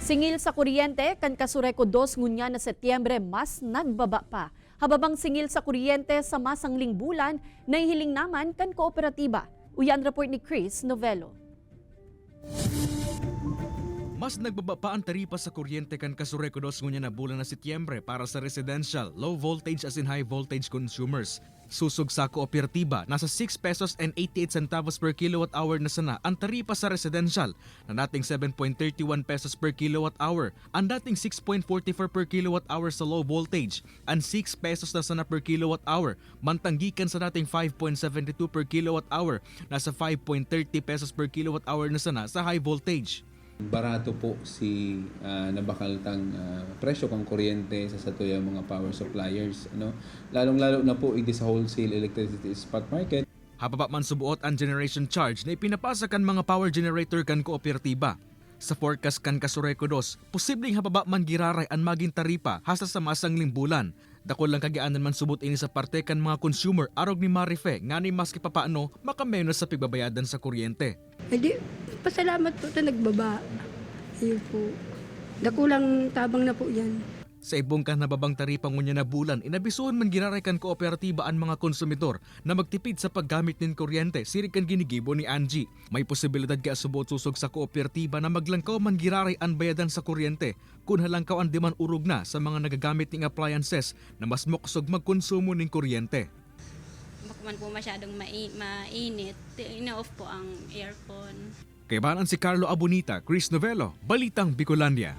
Singil sa kuryente kan Kasureko 2 ngunya na Setyembre mas nagbaba pa. Hababang singil sa kuryente sa masangling bulan, nahihiling naman kan kooperatiba. Uyan report ni Chris Novelo. Mas nagbaba pa ang taripa sa kuryente kan Kasureko 2 ngunya na bulan na Setyembre para sa residential, low voltage as in high voltage consumers. Susog sa kooperatiba, nasa 6 pesos and 88 centavos per kilowatt hour na sana ang taripa sa residential na dating 7.31 pesos per kilowatt hour, ang dating 6.44 per kilowatt hour sa low voltage, ang 6 pesos na sana per kilowatt hour, mantanggikan sa dating 5.72 per kilowatt hour, nasa 5.30 pesos per kilowatt hour na sana sa high voltage. Barato po si nabakaltang presyo kang kuryente sa satuya mga power suppliers, ano, lalong-lalo na po sa wholesale electricity spot market. Hababa man subuot ang generation charge na ipinapasa kan mga power generator kan kooperatiba. Sa forecast kan Kasureko 2, posibleng hababa man giraray ang maging taripa hasta sa masangling bulan. Dako lang kagianan man subot ini sa parte kan mga consumer arog ni Marife nga ni maski papaano makamenos sa pigbabayadan sa kuryente. Hindi, pasalamat po na nagbaba. Ayun po. Dakulang tabang na po yan. Sa ibong kan nababang taripa ngunya na bulan, inabisuhan man giraray kan kooperatiba ang mga konsumidor na magtipid sa paggamit nin kuryente, sirig kan ginigibo ni Angie. May posibilidad ka subot susog sa kooperatiba na maglangkaw man giraray ang bayadan sa kuryente kung halangkaw ang diman urog na sa mga nagagamit ning appliances na mas mokusog magkonsumo ning kuryente. Baka man po masyadong mainit, ina-off po ang aircon. Kaibanan si Carlo Abonita, Chris Novelo, Balitang Bicolandia.